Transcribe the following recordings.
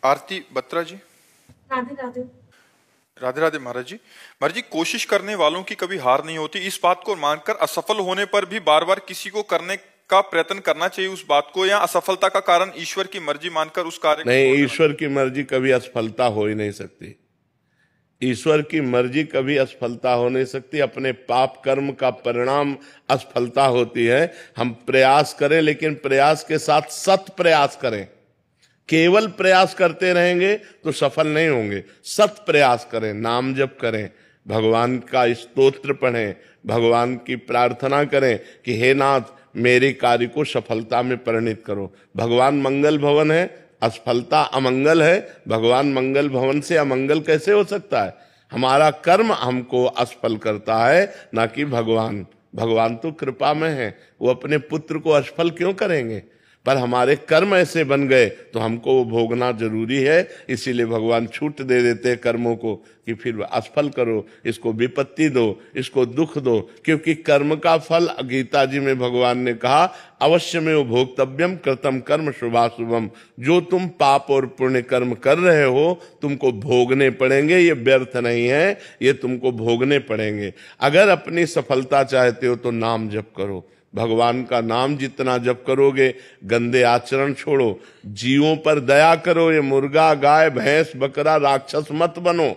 आरती बत्रा जी। राधे राधे। राधे राधे महाराज जी। महाराज जी, कोशिश करने वालों की कभी हार नहीं होती। इस बात को मानकर असफल होने पर भी बार बार किसी को करने का प्रयत्न करना चाहिए उस बात को, या असफलता का कारण ईश्वर की मर्जी मानकर उस कार्य को नहीं, ईश्वर की मर्जी कभी असफलता हो ही नहीं सकती। ईश्वर की मर्जी कभी असफलता हो नहीं सकती। अपने पाप कर्म का परिणाम असफलता होती है। हम प्रयास करें, लेकिन प्रयास के साथ सत प्रयास करें। केवल प्रयास करते रहेंगे तो सफल नहीं होंगे। सत प्रयास करें, नाम जप करें, भगवान का स्तोत्र पढ़ें, भगवान की प्रार्थना करें कि हे नाथ मेरे कार्य को सफलता में परिणित करो। भगवान मंगल भवन है, असफलता अमंगल है। भगवान मंगल भवन से अमंगल कैसे हो सकता है? हमारा कर्म हमको असफल करता है, ना कि भगवान। भगवान तो कृपा में है, वो अपने पुत्र को असफल क्यों करेंगे? पर हमारे कर्म ऐसे बन गए तो हमको वो भोगना जरूरी है। इसीलिए भगवान छूट दे देते हैं कर्मों को कि फिर असफल करो, इसको विपत्ति दो, इसको दुख दो। क्योंकि कर्म का फल, गीता जी में भगवान ने कहा, अवश्य में वो भोक्तव्यम कृतम कर्म शुभाशुभम। जो तुम पाप और पुण्य कर्म कर रहे हो तुमको भोगने पड़ेंगे। ये व्यर्थ नहीं है, ये तुमको भोगने पड़ेंगे। अगर अपनी सफलता चाहते हो तो नाम जप करो। भगवान का नाम जितना जप करोगे, गंदे आचरण छोड़ो, जीवों पर दया करो। ये मुर्गा, गाय, भैंस, बकरा राक्षस मत बनो।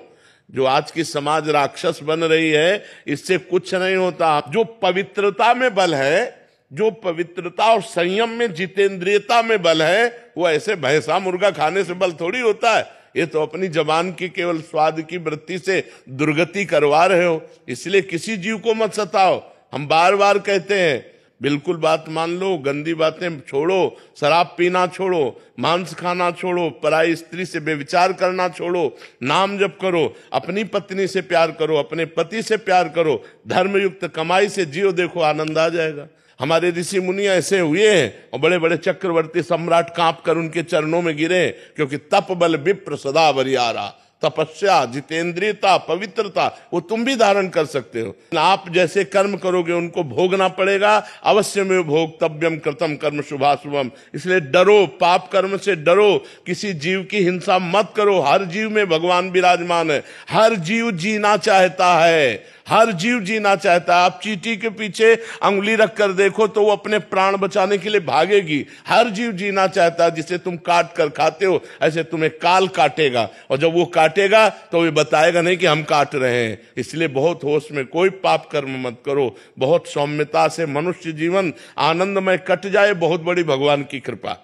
जो आज की समाज राक्षस बन रही है, इससे कुछ नहीं होता। जो पवित्रता में बल है, जो पवित्रता और संयम में, जितेंद्रियता में बल है, वो ऐसे भैंसा मुर्गा खाने से बल थोड़ी होता है। ये तो अपनी जबान की केवल स्वाद की वृत्ति से दुर्गति करवा रहे हो। इसलिए किसी जीव को मत सताओ। हम बार बार कहते हैं, बिल्कुल बात मान लो, गंदी बातें छोड़ो, शराब पीना छोड़ो, मांस खाना छोड़ो, पराई स्त्री से व्यभिचार करना छोड़ो, नाम जप करो, अपनी पत्नी से प्यार करो, अपने पति से प्यार करो, धर्मयुक्त कमाई से जियो, देखो आनंद आ जाएगा। हमारे ऋषि मुनि ऐसे हुए हैं और बड़े बड़े चक्रवर्ती सम्राट कांप कर उनके चरणों में गिरे, क्योंकि तप बल विप्र सदा बरियारा। तपस्या, जितेंद्रियता, पवित्रता वो तुम भी धारण कर सकते हो। आप जैसे कर्म करोगे उनको भोगना पड़ेगा। अवश्य में भोक्तव्यम कृतम कर्म शुभाशुभम। इसलिए डरो, पाप कर्म से डरो, किसी जीव की हिंसा मत करो। हर जीव में भगवान विराजमान है। हर जीव जीना चाहता है, हर जीव जीना चाहता है। आप चींटी के पीछे अंगुली रख कर देखो तो वो अपने प्राण बचाने के लिए भागेगी। हर जीव जीना चाहता है। जिसे तुम काट कर खाते हो, ऐसे तुम्हें काल काटेगा, और जब वो काटेगा तो ये बताएगा नहीं कि हम काट रहे हैं। इसलिए बहुत होश में कोई पाप कर्म मत करो। बहुत सौम्यता से मनुष्य जीवन आनंदमय कट जाए, बहुत बड़ी भगवान की कृपा।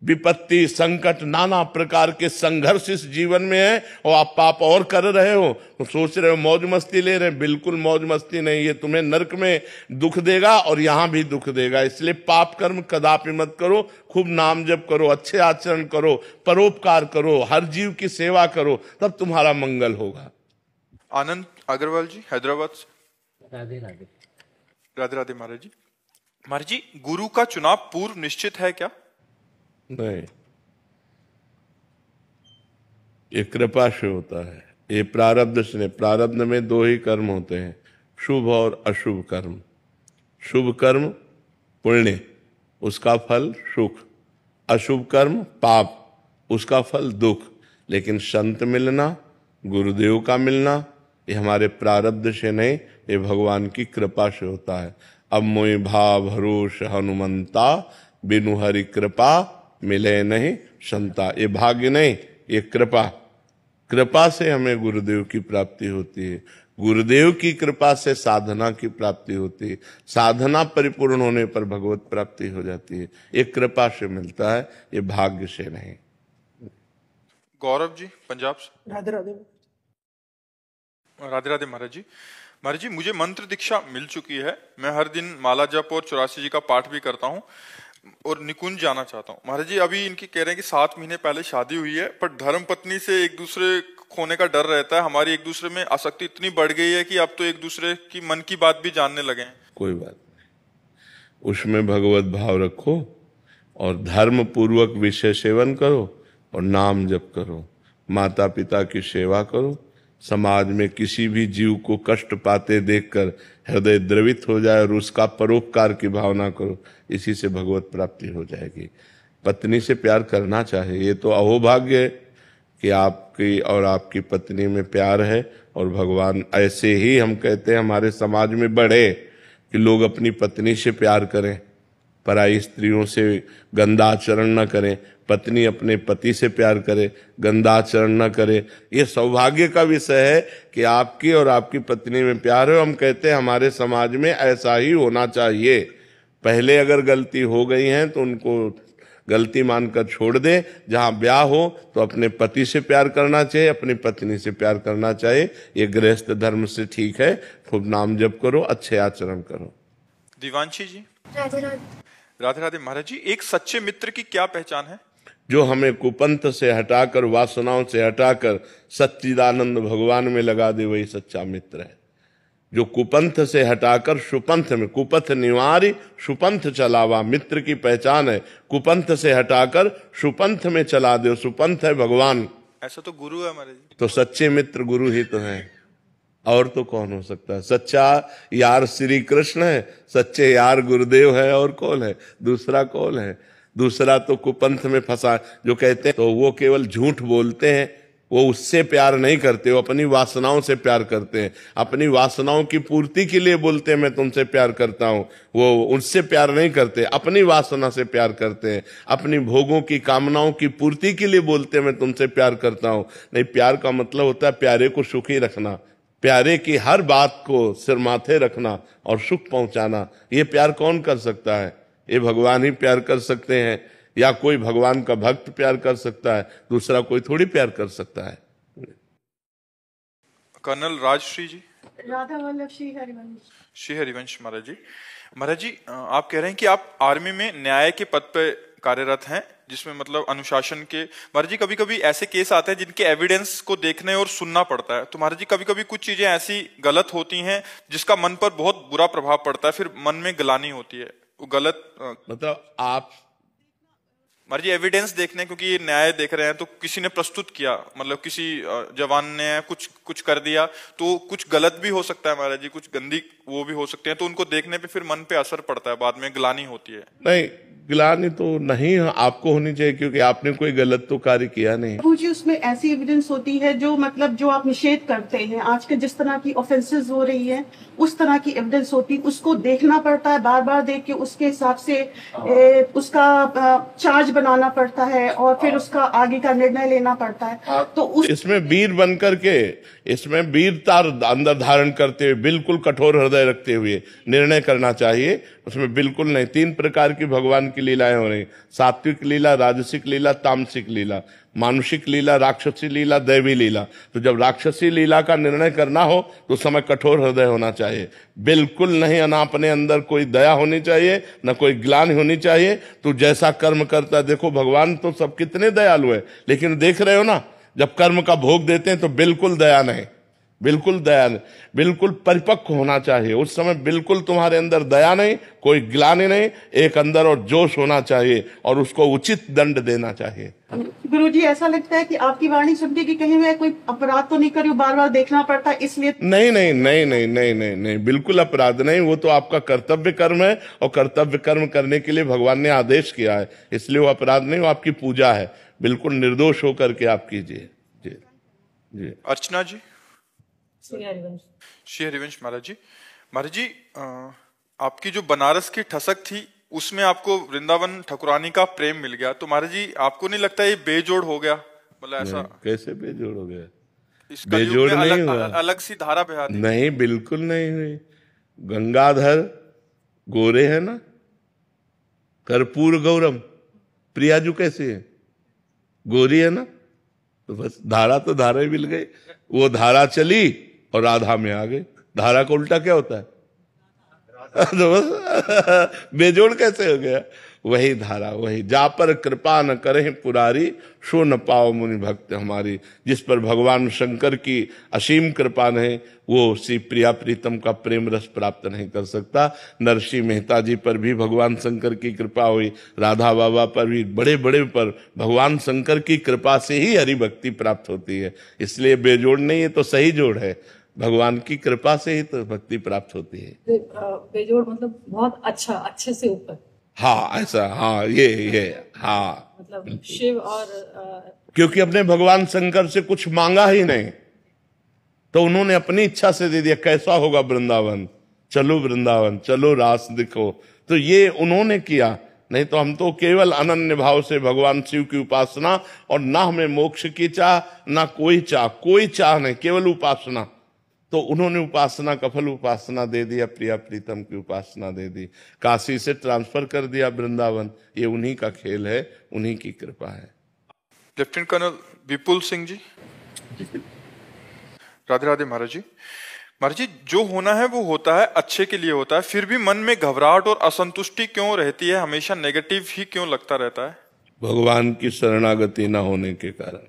विपत्ति, संकट, नाना प्रकार के संघर्ष इस जीवन में है, और आप पाप और कर रहे हो तो सोच रहे हो मौज मस्ती ले रहे हैं। बिल्कुल मौज मस्ती नहीं, ये तुम्हें नरक में दुख देगा और यहां भी दुख देगा। इसलिए पाप कर्म कदापि मत करो। खूब नाम जप करो, अच्छे आचरण करो, परोपकार करो, हर जीव की सेवा करो, तब तुम्हारा मंगल होगा। आनंद अग्रवाल जी, हैदराबाद से। राधे राधे। राधे राधे महाराज जी। महाराज जी, गुरु का चुनाव पूर्व निश्चित है क्या? नहीं, ये कृपा से होता है। ये प्रारब्ध से। प्रारब्ध में दो ही कर्म होते हैं, शुभ और अशुभ कर्म। शुभ कर्म पुण्य, उसका फल सुख। अशुभ कर्म पाप, उसका फल दुख। लेकिन संत मिलना, गुरुदेव का मिलना, ये हमारे प्रारब्ध से नहीं, ये भगवान की कृपा से होता है। अब मोहि भाव भरोस हनुमंता, बिनु हरि कृपा मिले नहीं संता। ये भाग्य नहीं, ये कृपा। कृपा से हमें गुरुदेव की प्राप्ति होती है। गुरुदेव की कृपा से साधना की प्राप्ति होती है। साधना परिपूर्ण होने पर भगवत प्राप्ति हो जाती है। ये कृपा से मिलता है, ये भाग्य से नहीं। गौरव जी, पंजाब से। राधे राधे। राधे राधे महाराज जी। महाराज जी, मुझे मंत्र दीक्षा मिल चुकी है। मैं हर दिन माला जप और 84 जी का पाठ भी करता हूँ और निकुंज जाना चाहता हूँ। महाराज जी, अभी इनकी कह रहे हैं कि 7 महीने पहले शादी हुई है, पर धर्म पत्नी से एक दूसरे खोने का डर रहता है। हमारी एक दूसरे में आसक्ति इतनी बढ़ गई है कि अब तो एक दूसरे की मन की बात भी जानने लगे हैं। कोई बात नहीं, उसमें भगवत भाव रखो और धर्म पूर्वक विषय सेवन करो और नाम जप करो, माता पिता की सेवा करो। समाज में किसी भी जीव को कष्ट पाते देखकर हृदय द्रवित हो जाए और उसका परोपकार की भावना करो। इसी से भगवत प्राप्ति हो जाएगी। पत्नी से प्यार करना चाहिए, ये तो अहोभाग्य है। कि आपकी और आपकी पत्नी में प्यार है, और भगवान ऐसे ही हम कहते हैं हमारे समाज में बढ़े कि लोग अपनी पत्नी से प्यार करें, पराई स्त्रियों से गंदा आचरण न करें, पत्नी अपने पति से प्यार करे, गंदा आचरण न करे। ये सौभाग्य का विषय है कि आपकी और आपकी पत्नी में प्यार है। हम कहते हैं हमारे समाज में ऐसा ही होना चाहिए। पहले अगर गलती हो गई है तो उनको गलती मानकर छोड़ दे। जहां ब्याह हो तो अपने पति से प्यार करना चाहिए, अपनी पत्नी से प्यार करना चाहिए। ये गृहस्थ धर्म से ठीक है। खूब नाम जप करो, अच्छे आचरण करो। दिवांशी जी। राधे राधे। राधे राधे। महाराज जी, एक सच्चे मित्र की क्या पहचान है? जो हमें कुपंथ से हटाकर, वासनाओं से हटाकर सच्चिदानंद भगवान में लगा दे, वही सच्चा मित्र है। जो कुपंथ से हटाकर सुपंथ में, कुपथ निवारी सुपंथ चलावा, मित्र की पहचान है। कुपंथ से हटाकर सुपंथ में चला दे, सुपंथ है भगवान। ऐसा तो गुरु है महाराज जी। तो सच्चे मित्र गुरु ही तो हैं, और तो कौन हो सकता है? सच्चा यार श्री कृष्ण है, सच्चे यार गुरुदेव है, और कौन है? दूसरा कौन है? दूसरा तो कुपंथ में फंसा जो कहते हैं, तो वो केवल झूठ बोलते हैं। वो उससे प्यार नहीं करते, वो अपनी वासनाओं से प्यार करते हैं। अपनी वासनाओं की पूर्ति के लिए बोलते हैं मैं तुमसे प्यार करता हूं, वो उनसे प्यार नहीं करते, अपनी वासना से प्यार करते हैं। अपनी भोगों की कामनाओं की पूर्ति के लिए बोलते हैं मैं तुमसे प्यार करता हूं। नहीं, प्यार का मतलब होता है प्यारे को सुखी रखना, प्यारे की हर बात को सिर माथे रखना और सुख पहुंचाना। ये प्यार कौन कर सकता है? ये भगवान ही प्यार कर सकते हैं, या कोई भगवान का भक्त प्यार कर सकता है, दूसरा कोई थोड़ी प्यार कर सकता है। कर्नल राजश्री जी। राधा वल्लभ श्री हरिवंश। श्री हरिवंश। महाराज जी, महाराज जी, आप कह रहे हैं कि आप आर्मी में न्याय के पद पे कार्यरत हैं, जिसमें मतलब अनुशासन के। महाराज जी, कभी कभी ऐसे केस आते हैं जिनके एविडेंस को देखने और सुनना पड़ता है। तो महाराज जी, कभी कभी कुछ चीजें ऐसी गलत होती हैं जिसका मन पर बहुत बुरा प्रभाव पड़ता है, फिर मन में ग्लानि होती है। वो गलत मतलब आप महाराज जी एविडेंस देखने, क्योंकि ये न्याय देख रहे हैं तो किसी ने प्रस्तुत किया, मतलब किसी जवान ने कुछ कर दिया, तो कुछ गलत भी हो सकता है महाराज जी, कुछ गंदी वो भी हो सकते हैं, तो उनको देखने पे फिर मन पे असर पड़ता है, बाद में ग्लानि होती है। नहीं, ग्लानि तो नहीं आपको होनी चाहिए, क्योंकि आपने कोई गलत तो कार्य किया नहीं। प्रभु जी, उसमें ऐसी एविडेंस होती है जो मतलब जो आप निषेध करते हैं, आज के जिस तरह की ऑफेंसेस हो रही है उस तरह की एविडेंस होती है, उसको देखना पड़ता है, बार बार देख के उसके हिसाब से उसका चार्ज बनाना पड़ता है और फिर उसका आगे का निर्णय लेना पड़ता है। तो इसमें वीर बनकर के, इसमें वीरता अंदर धारण करते हुए, बिल्कुल कठोर हृदय रखते हुए निर्णय करना चाहिए। उसमें बिल्कुल नहीं। 3 प्रकार की भगवान की लीलाएं हो रही, सात्विक लीला, राजसिक लीला, तामसिक लीला, मानुषिक लीला, राक्षसी लीला, दैवी लीला। तो जब राक्षसी लीला का निर्णय करना हो तो उस समय कठोर हृदय होना चाहिए, बिल्कुल नहीं अपने अंदर कोई दया होनी चाहिए, न कोई ग्लानि होनी चाहिए। तो जैसा कर्म करता है, देखो भगवान तो सब कितने दयालु है, लेकिन देख रहे हो ना, जब कर्म का भोग देते हैं तो बिल्कुल दया नहीं, बिल्कुल दया नहीं, बिल्कुल परिपक्व होना चाहिए। उस समय बिल्कुल तुम्हारे अंदर दया नहीं, कोई ग्लानि नहीं, एक अंदर और जोश होना चाहिए और उसको उचित दंड देना चाहिए। गुरुजी, ऐसा लगता है कि आपकी वाणी सुनते कि कहीं मैं कोई अपराध तो नहीं करूं, बार बार देखना पड़ता है, इसलिए नहीं नहीं नहीं नहीं नहीं नहीं नहीं, बिल्कुल अपराध नहीं। वो तो आपका कर्तव्य कर्म है, और कर्तव्य कर्म करने के लिए भगवान ने आदेश किया है, इसलिए वो अपराध नहीं, वो आपकी पूजा है। बिल्कुल निर्दोष होकर के आप कीजिए। जी जी। अर्चना जी। श्री हरिवंश। श्री हरिवंश। महाराज जी, महाराज जी, आपकी जो बनारस की ठसक थी उसमें आपको वृंदावन ठकुरानी का प्रेम मिल गया, तो महाराज जी आपको नहीं लगता ये बेजोड़ हो गया? मतलब ऐसा कैसे बेजोड़ हो गया? इसका बेजोड़ नहीं हुआ, अलग सी धारा बहा दी। नहीं, बिल्कुल नहीं हुई। गंगाधर गोरे है ना, कर्पूर गौरम, प्रियाजू कैसे है? गोरी है ना, तो बस धारा तो धारा ही मिल गई। वो धारा चली और राधा में आ गई। धारा का उल्टा क्या होता है? तो बस बेजोड़ कैसे हो गया? वही धारा, वही जा पर कृपा न करे पुरारी, सो न पाओ मुनि भक्त हमारी। जिस पर भगवान शंकर की असीम कृपा नहीं, वो श्री प्रिया प्रीतम का प्रेम रस प्राप्त नहीं कर सकता। नरसिंह मेहता जी पर भी भगवान शंकर की कृपा हुई, राधा बाबा पर भी, बड़े बड़े पर भगवान शंकर की कृपा से ही हरि भक्ति प्राप्त होती है। इसलिए बेजोड़ नहीं, है तो सही जोड़ है, भगवान की कृपा से ही तो भक्ति प्राप्त होती है। बेजोड़ मतलब बहुत अच्छा, अच्छे से ऊपर। हाँ ऐसा, हाँ ये हाँ, मतलब शिव और क्योंकि अपने भगवान शंकर से कुछ मांगा ही नहीं, तो उन्होंने अपनी इच्छा से दे दिया। कैसा होगा वृंदावन, चलो वृंदावन, चलो रास दिखो, तो ये उन्होंने किया। नहीं तो हम तो केवल अनन्य भाव से भगवान शिव की उपासना, और ना हमें मोक्ष की चाह, ना कोई चाह नहीं, केवल उपासना। तो उन्होंने उपासना का फल उपासना दे दिया, प्रिया प्रीतम की उपासना दे दी, काशी से ट्रांसफर कर दिया वृंदावन। ये उन्हीं का खेल है, उन्हीं की कृपा है। लेफ्टिनेंट कर्नल विपुल सिंह जी। राधे राधे महाराज जी। महाराज जी, जो होना है वो होता है, अच्छे के लिए होता है, फिर भी मन में घबराहट और असंतुष्टि क्यों रहती है, हमेशा नेगेटिव ही क्यों लगता रहता है? भगवान की शरणागति न होने के कारण।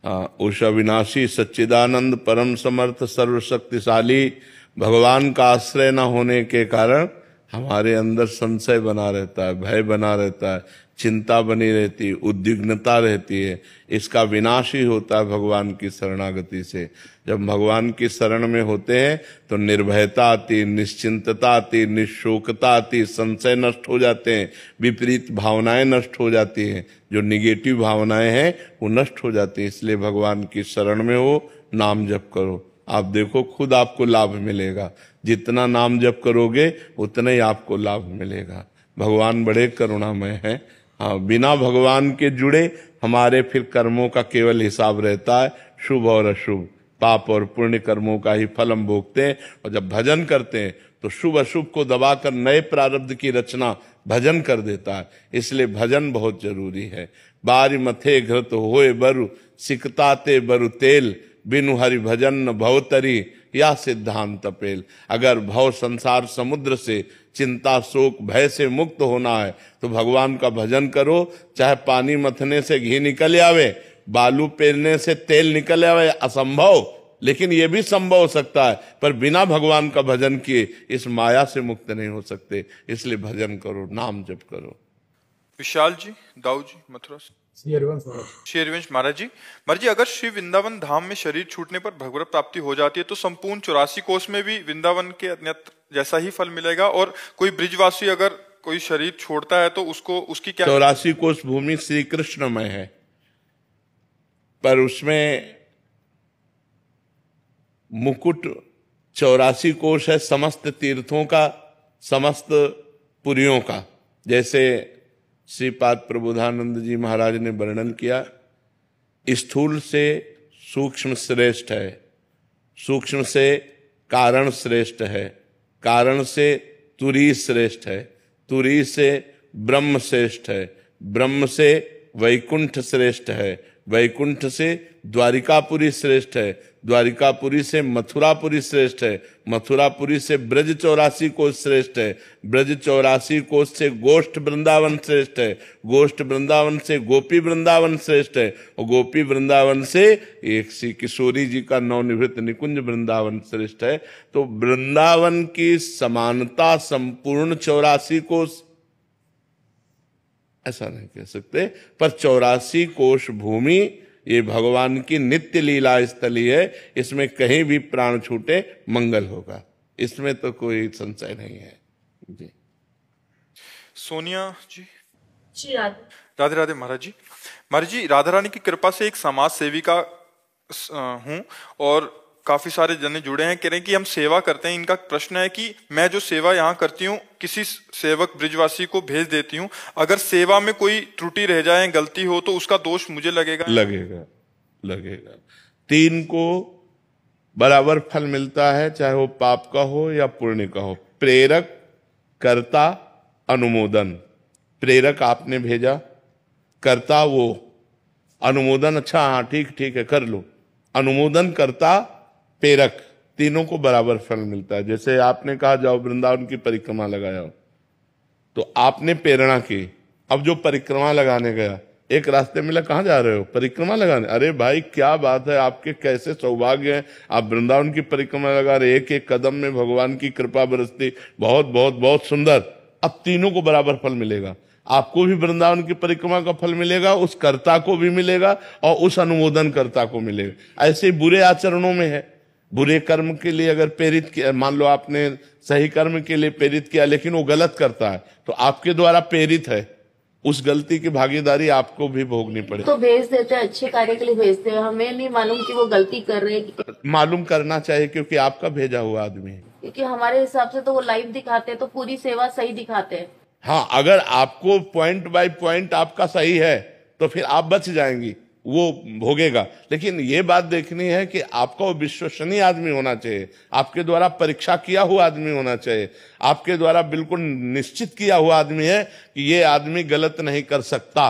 हाँ, उस अविनाशी सच्चिदानंद परम समर्थ सर्वशक्तिशाली भगवान का आश्रय न होने के कारण हमारे अंदर संशय बना रहता है, भय बना रहता है, चिंता बनी रहती है, उद्विग्नता रहती है। इसका विनाश ही होता है भगवान की शरणागति से। जब भगवान की शरण में होते हैं तो निर्भयता आती, निश्चिंतता आती, निशोकता आती, संशय नष्ट हो जाते हैं, विपरीत भावनाएं नष्ट हो जाती हैं, जो निगेटिव भावनाएं हैं वो नष्ट हो जाती हैं। इसलिए भगवान की शरण में हो, नाम जप करो, आप देखो खुद आपको लाभ मिलेगा। जितना नाम जप करोगे उतना ही आपको लाभ मिलेगा। भगवान बड़े करुणामय हैं। हाँ, बिना भगवान के जुड़े हमारे फिर कर्मों का केवल हिसाब रहता है, शुभ और अशुभ, पाप और पुण्य कर्मों का ही फल हम भोगते हैं। और जब भजन करते हैं तो शुभ अशुभ को दबाकर नए प्रारब्ध की रचना भजन कर देता है। इसलिए भजन बहुत जरूरी है। बारी मथे घृत होए बरु, सिकताते बरु तेल, बिनु हरि भजन न भवतरी, या सिद्धांत पेल। अगर भव संसार समुद्र से चिंता शोक भय से मुक्त होना है तो भगवान का भजन करो। चाहे पानी मथने से घी निकल आवे, बालू पेरने से तेल निकल आवे, असंभव, लेकिन यह भी संभव हो सकता है। पर बिना भगवान का भजन किए इस माया से मुक्त नहीं हो सकते। इसलिए भजन करो, नाम जप करो। विशाल जी, दाऊ जी, मथुरा से। श्री हरिवंश महाराज जी, अगर श्री वृंदावन धाम में शरीर छूटने पर भगवत प्राप्ति हो जाती है तो संपूर्ण 84 कोष में भी वृंदावन के अन्यत्र जैसा ही फल मिलेगा। और कोई ब्रिजवासी अगर कोई शरीर छोड़ता है तो उसको उसकी क्या? 84 कोष भूमि श्री कृष्णमय है, पर उसमें मुकुट 84 कोष है समस्त तीर्थों का, समस्त पुरियों का। जैसे श्रीपाद प्रबोधानंद जी महाराज ने वर्णन किया, स्थूल से सूक्ष्म श्रेष्ठ है, सूक्ष्म से कारण श्रेष्ठ है, कारण से तुरी श्रेष्ठ है, तुरी से ब्रह्म श्रेष्ठ है, ब्रह्म से वैकुंठ श्रेष्ठ है, वैकुंठ से द्वारिकापुरी श्रेष्ठ है, द्वारिकापुरी से मथुरापुरी श्रेष्ठ है, मथुरापुरी से ब्रज 84 कोष श्रेष्ठ है, ब्रज 84 कोष से गोष्ठ वृंदावन श्रेष्ठ है, गोष्ठ वृंदावन से गोपी वृंदावन श्रेष्ठ है, और गोपी वृंदावन से एक श्री किशोरी जी का नवनिवृत्त निकुंज वृंदावन श्रेष्ठ है। तो वृंदावन की समानता संपूर्ण 84 कोष ऐसा नहीं कह सकते, पर 84 कोष भूमि ये भगवान की नित्य लीला स्थली है। इसमें कहीं भी प्राण छूटे मंगल होगा, इसमें तो कोई संशय नहीं है जी। सोनिया जी, राधे राधे महाराज जी। महाराज जी, राधा रानी की कृपा से एक समाज सेविका हूँ और काफी सारे जने जुड़े हैं, कह रहे हैं कि हम सेवा करते हैं। इनका प्रश्न है कि मैं जो सेवा यहाँ करती हूँ किसी सेवक ब्रिजवासी को भेज देती हूँ, अगर सेवा में कोई त्रुटि रह जाए, गलती हो, तो उसका दोष मुझे लगेगा? लगेगा। 3 को बराबर फल मिलता है, चाहे वो पाप का हो या पुण्य का हो। प्रेरक, कर्ता, अनुमोदन। प्रेरक आपने भेजा, कर्ता वो, अनुमोदन अच्छा हाँ ठीक है कर लो, अनुमोदन करता प्रेरक, तीनों को बराबर फल मिलता है। जैसे आपने कहा जाओ वृंदावन की परिक्रमा लगाओ, तो आपने प्रेरणा की। अब जो परिक्रमा लगाने गया, एक रास्ते मिला, कहाँ जा रहे हो? परिक्रमा लगाने। अरे भाई क्या बात है, आपके कैसे सौभाग्य है, आप वृंदावन की परिक्रमा लगा रहे, एक एक कदम में भगवान की कृपा बरसती, बहुत बहुत बहुत सुंदर। अब तीनों को बराबर फल मिलेगा, आपको भी वृंदावन की परिक्रमा का फल मिलेगा, उस कर्ता को भी मिलेगा और उस अनुमोदन कर्ता को मिलेगा। ऐसे बुरे आचरणों में है, बुरे कर्म के लिए अगर प्रेरित किया, मान लो आपने सही कर्म के लिए प्रेरित किया लेकिन वो गलत करता है, तो आपके द्वारा प्रेरित है, उस गलती की भागीदारी आपको भी भोगनी पड़ेगी। तो भेज देते हैं, अच्छे कार्य के लिए भेजते हैं, हमें नहीं मालूम कि वो गलती कर रहे हैं। मालूम करना चाहिए क्योंकि आपका भेजा हुआ आदमी है। क्योंकि हमारे हिसाब से तो वो लाइव दिखाते हैं, तो पूरी सेवा सही दिखाते हैं। हाँ, अगर आपको पॉइंट बाय पॉइंट आपका सही है तो फिर आप बच जाएंगी, वो भोगेगा। लेकिन ये बात देखनी है कि आपका वो विश्वसनीय आदमी होना चाहिए, आपके द्वारा परीक्षा किया हुआ आदमी होना चाहिए, आपके द्वारा बिल्कुल निश्चित किया हुआ आदमी है कि ये आदमी गलत नहीं कर सकता,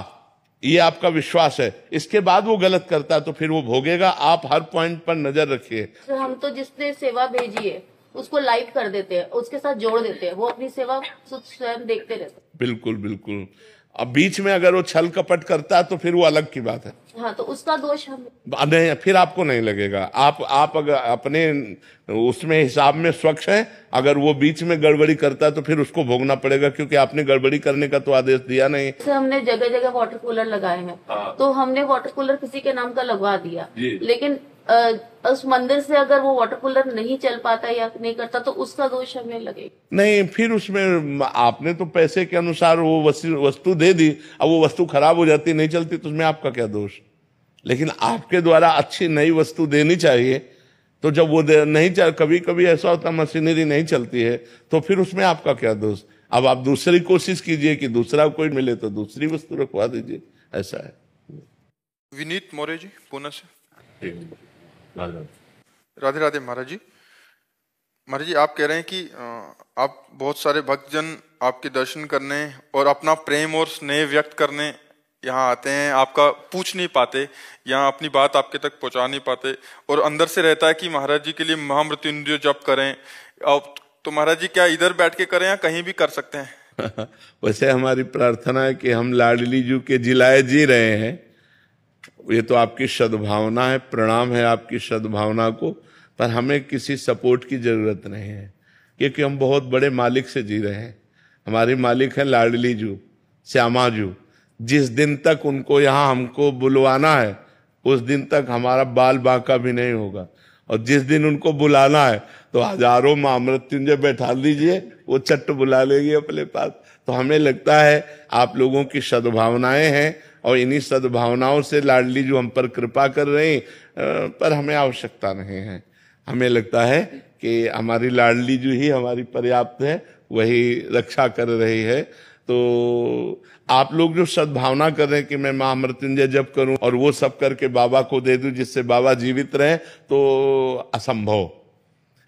ये आपका विश्वास है। इसके बाद वो गलत करता है तो फिर वो भोगेगा। आप हर पॉइंट पर नजर रखिए। तो हम तो जिसने सेवा भेजी है उसको लाइव कर देते हैं, उसके साथ जोड़ देते हैं, वो अपनी सेवा स्वयं देखते रहते हैं। बिल्कुल बिल्कुल। अब बीच में अगर वो छल कपट करता है तो फिर वो अलग की बात है। हाँ, तो उसका दोष हम नहीं, फिर आपको नहीं लगेगा। आप अगर अपने उसमें हिसाब में स्वच्छ हैं, अगर वो बीच में गड़बड़ी करता है तो फिर उसको भोगना पड़ेगा, क्योंकि आपने गड़बड़ी करने का तो आदेश दिया नहीं। जैसे हमने जगह जगह वाटर कूलर लगाए हैं, तो हमने वाटर कूलर किसी के नाम का लगवा दिया, लेकिन उस मंदिर से अगर वो वाटर कूलर नहीं चल पाता या नहीं करता तो उसका दोष हमें लगेगा। नहीं, फिर उसमें आपने तो पैसे के अनुसार वो वस्तु दे दी, अब वो वस्तु खराब हो जाती, नहीं चलती, तो उसमें आपका क्या दोष। लेकिन आपके द्वारा अच्छी नई वस्तु देनी चाहिए, तो जब वो नहीं चल, कभी कभी ऐसा होता मशीनरी नहीं चलती है, तो फिर उसमें आपका क्या दोष। अब आप दूसरी कोशिश कीजिए कि दूसरा कोई मिले तो दूसरी वस्तु रखवा दीजिए, ऐसा है। विनीत मौर्य जी, पुणे से। राधे राधे महाराज जी। महाराज जी, आप कह रहे हैं कि आप बहुत सारे भक्तजन आपके दर्शन करने और अपना प्रेम और स्नेह व्यक्त करने यहाँ आते हैं, आपका पूछ नहीं पाते, यहाँ अपनी बात आपके तक पहुँचा नहीं पाते, और अंदर से रहता है कि महाराज जी के लिए महामृत्युंजय जप करें। अब तो महाराज जी क्या इधर बैठ के करें या कहीं भी कर सकते हैं? वैसे हमारी प्रार्थना है कि हम लाडली जी के जिलाए जी रहे हैं, ये तो आपकी सद्भावना है, प्रणाम है आपकी सद्भावना को, पर हमें किसी सपोर्ट की जरूरत नहीं है, क्योंकि हम बहुत बड़े मालिक से जी रहे हैं। हमारी मालिक है लाडली जू, श्यामा जू। जिस दिन तक उनको यहाँ हमको बुलवाना है उस दिन तक हमारा बाल बांका भी नहीं होगा, और जिस दिन उनको बुलाना है तो हजारों महामृत्युंजय बैठा दीजिए, वो चट्ट बुला लेगी अपने पास। तो हमें लगता है आप लोगों की सद्भावनाएं हैं, और इन्हीं सद्भावनाओं से लाडली जो हम पर कृपा कर रहे हैं, पर हमें आवश्यकता नहीं है। हमें लगता है कि हमारी लाडली जो ही हमारी पर्याप्त है, वही रक्षा कर रही है। तो आप लोग जो सद्भावना कर रहे हैं कि मैं महामृत्युंजय जप करूं और वो सब करके बाबा को दे दूं जिससे बाबा जीवित रहे, तो असंभव,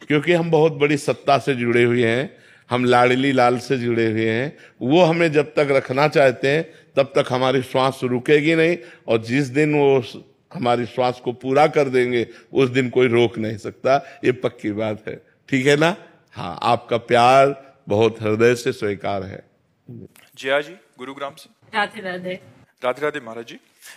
क्योंकि हम बहुत बड़ी सत्ता से जुड़े हुए हैं, हम लाडली लाल से जुड़े हुए हैं। वो हमें जब तक रखना चाहते हैं तब तक हमारी श्वास रुकेगी नहीं, और जिस दिन वो हमारी श्वास को पूरा कर देंगे उस दिन कोई रोक नहीं सकता, ये पक्की बात है। ठीक है ना? हाँ, आपका प्यार बहुत हृदय से स्वीकार है। जया जी, गुरुग्राम से। राधे राधे। राधे राधे महाराज जी।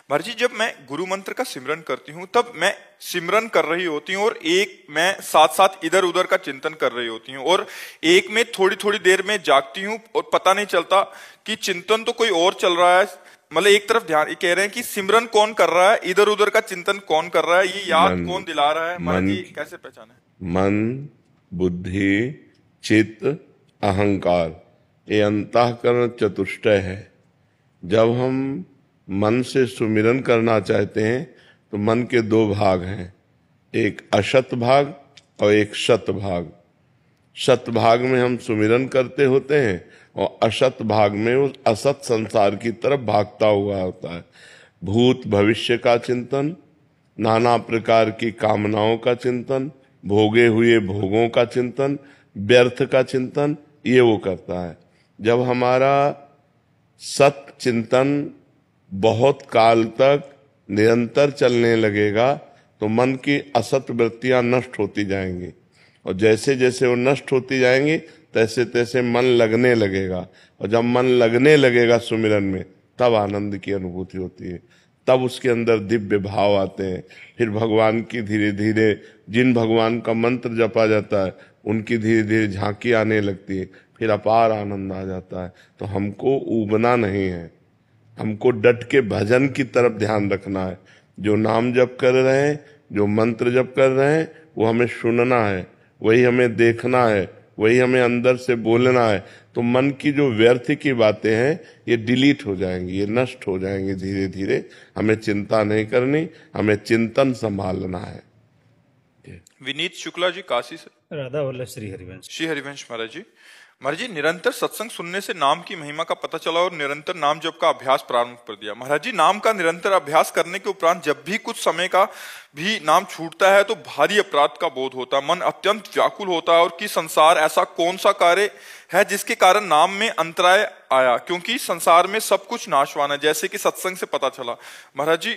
महाराज जी, जब मैं गुरु मंत्र का सिमरन करती हूँ तब मैं सिमरन कर रही होती हूँ और एक मैं साथ साथ इधर उधर का चिंतन कर रही होती हूँ, और एक में थोड़ी थोड़ी देर में जागती हूँ और पता नहीं चलता कि चिंतन तो कोई और चल रहा है। मतलब एक तरफ ध्यान, ये कह रहे हैं कि सिमरन कौन कर रहा है, इधर उधर का चिंतन कौन कर रहा है, ये याद कौन दिला रहा है, महाराज जी कैसे पहचाने? मन, बुद्धि, चित्त, अहंकार, ये अंतःकरण चतुष्टय है। जब हम मन से सुमिरन करना चाहते हैं तो मन के दो भाग हैं, एक अशत भाग और एक शत भाग। शत भाग में हम सुमिरन करते होते हैं और अशत भाग में उस असत संसार की तरफ भागता हुआ होता है। भूत भविष्य का चिंतन, नाना प्रकार की कामनाओं का चिंतन, भोगे हुए भोगों का चिंतन, व्यर्थ का चिंतन, ये वो करता है। जब हमारा सत चिंतन बहुत काल तक निरंतर चलने लगेगा तो मन की असत वृत्तियां नष्ट होती जाएंगी, और जैसे जैसे वो नष्ट होती जाएंगी तैसे तैसे मन लगने लगेगा, और जब मन लगने लगेगा सुमिरन में तब आनंद की अनुभूति होती है, तब उसके अंदर दिव्य भाव आते हैं। फिर भगवान की धीरे धीरे, जिन भगवान का मंत्र जपा जाता है उनकी धीरे धीरे झांकी आने लगती है, फिर अपार आनंद आ जाता है। तो हमको ऊबना नहीं है, हमको डट के भजन की तरफ ध्यान रखना है। जो नाम जप कर रहे हैं, जो मंत्र जप कर रहे हैं, वो हमें सुनना है, वही हमें देखना है, वही हमें अंदर से बोलना है। तो मन की जो व्यर्थ की बातें हैं ये डिलीट हो जाएंगी, ये नष्ट हो जाएंगी धीरे धीरे। हमें चिंता नहीं करनी, हमें चिंतन संभालना है। विनीत शुक्ला जी काशी से। राधा वल्लभ श्री हरिवंश। श्री हरिवंश महाराज जी। महाराज जी, निरंतर सत्संग सुनने से नाम की महिमा का पता चला और निरंतर नाम जप का अभ्यास प्रारंभ कर दिया। महाराज जी, नाम का निरंतर अभ्यास करने के उपरांत जब भी कुछ समय का भी नाम छूटता है तो भारी अपराध का बोध होता है, मन अत्यंत व्याकुल होता है और कि संसार ऐसा कौन सा कार्य है जिसके कारण नाम में अंतराय आया, क्योंकि संसार में सब कुछ नाशवान है, जैसे कि सत्संग से पता चला। महाराज जी,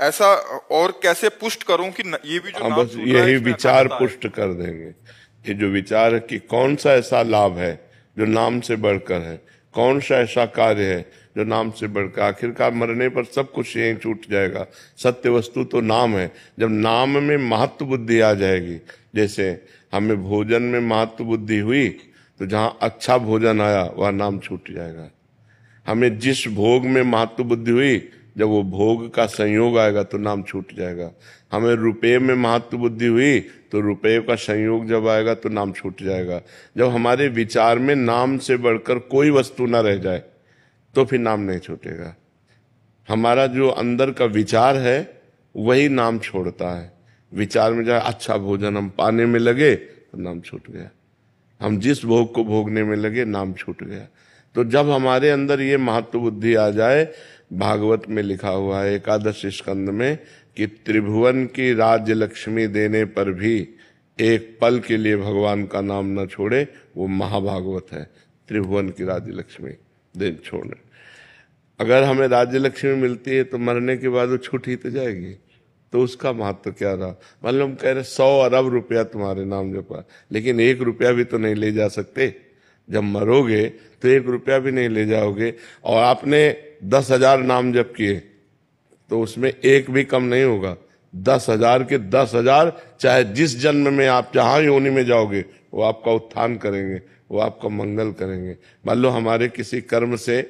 ऐसा और कैसे पुष्ट करूं कि ये भी जो बस यही विचार पुष्ट कर देंगे। ये जो विचार है कि कौन सा ऐसा लाभ है जो नाम से बढ़कर है, कौन सा ऐसा कार्य है जो नाम से बढ़कर, आखिरकार मरने पर सब कुछ यहीं छूट जाएगा। सत्य वस्तु तो नाम है। जब नाम में महत्व बुद्धि आ जाएगी, जैसे हमें भोजन में महत्व बुद्धि हुई तो जहां अच्छा भोजन आया वह नाम छूट जाएगा। हमें जिस भोग में महत्व बुद्धि हुई, जब वो भोग का संयोग आएगा तो नाम छूट जाएगा। हमें रुपये में महत्व बुद्धि हुई तो रुपये का संयोग जब आएगा तो नाम छूट जाएगा। जब हमारे विचार में नाम से बढ़कर कोई वस्तु न रह जाए तो फिर नाम नहीं छूटेगा। हमारा जो अंदर का विचार है वही नाम छोड़ता है। विचार में जब अच्छा भोजन हम पाने में लगे तो नाम छूट गया, हम जिस भोग को भोगने में लगे नाम छूट गया। तो जब हमारे अंदर ये महत्व बुद्धि आ जाए, भागवत में लिखा हुआ है 11 स्कंद में कि त्रिभुवन की राज्य लक्ष्मी देने पर भी एक पल के लिए भगवान का नाम न छोड़े, वो महाभागवत है। त्रिभुवन की राज्य लक्ष्मी दे छोड़ने, अगर हमें राज्य लक्ष्मी मिलती है तो मरने के बाद वो छूट ही तो जाएगी, तो उसका महत्व क्या रहा। मान लो हम कह रहे 100 अरब रुपया तुम्हारे नाम जपा, लेकिन 1 रुपया भी तो नहीं ले जा सकते। जब मरोगे तो 1 रुपया भी नहीं ले जाओगे। और आपने 10,000 नाम जप किए तो उसमें एक भी कम नहीं होगा। 10,000 के 10,000, चाहे जिस जन्म में आप जहां योनि में जाओगे वो आपका उत्थान करेंगे, वो आपका मंगल करेंगे। मान लो हमारे किसी कर्म से,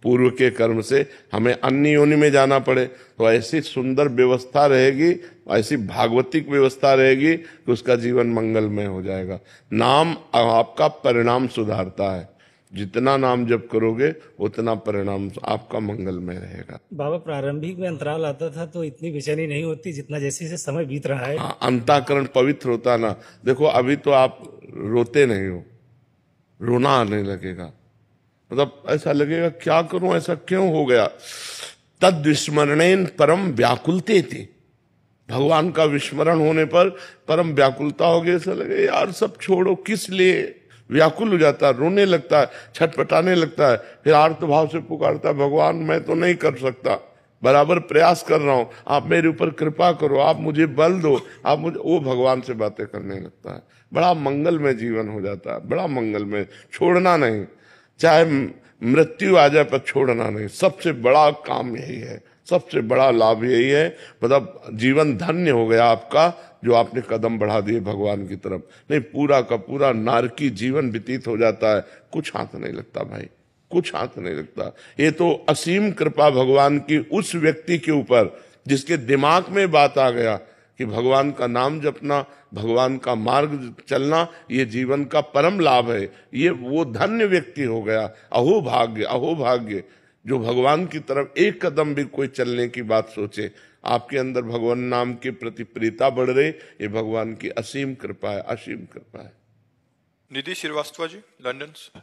पूर्व के कर्म से हमें अन्य योनि में जाना पड़े तो ऐसी सुंदर व्यवस्था रहेगी, ऐसी भागवतिक व्यवस्था रहेगी कि उसका जीवन मंगलमय हो जाएगा। नाम आपका परिणाम सुधारता है। जितना नाम जप करोगे उतना परिणाम आपका मंगलमय रहेगा। बाबा, प्रारंभिक में अंतराल आता था तो इतनी बेचैनी नहीं होती जितना जैसे जैसे समय बीत रहा है। अंतःकरण पवित्र होता ना। देखो अभी तो आप रोते नहीं हो, रोना आने लगेगा, मतलब ऐसा लगेगा क्या करूं, ऐसा क्यों हो गया। तद विस्मरणेन परम व्याकुलते थे। भगवान का विस्मरण होने पर परम व्याकुलता हो गई। ऐसा लगे यार सब छोड़ो, किस लिए। व्याकुल हो जाता है, रोने लगता है, छटपटाने लगता है, फिर आर्त भाव से पुकारता है, भगवान मैं तो नहीं कर सकता, बराबर प्रयास कर रहा हूं, आप मेरे ऊपर कृपा करो, आप मुझे बल दो, आप मुझे। वो भगवान से बातें करने लगता है। बड़ा मंगलमय जीवन हो जाता है, बड़ा मंगलमय। छोड़ना नहीं, चाहे मृत्यु आ जाए पर छोड़ना नहीं। सबसे बड़ा काम यही है, सबसे बड़ा लाभ यही है। मतलब जीवन धन्य हो गया आपका जो आपने कदम बढ़ा दिए भगवान की तरफ। नहीं, पूरा का पूरा नारकी जीवन व्यतीत हो जाता है, कुछ हाथ नहीं लगता भाई, कुछ हाथ नहीं लगता। ये तो असीम कृपा भगवान की उस व्यक्ति के ऊपर जिसके दिमाग में बात आ गया कि भगवान का नाम जपना, भगवान का मार्ग चलना ये जीवन का परम लाभ है। ये वो धन्य व्यक्ति हो गया। अहो भाग्य, अहो भाग्य जो भगवान की तरफ एक कदम भी कोई चलने की बात सोचे। आपके अंदर भगवान नाम के प्रति प्रीता बढ़ रही, ये भगवान की असीम कृपा है, असीम कृपा है। निधि श्रीवास्तव जी, लंदन से।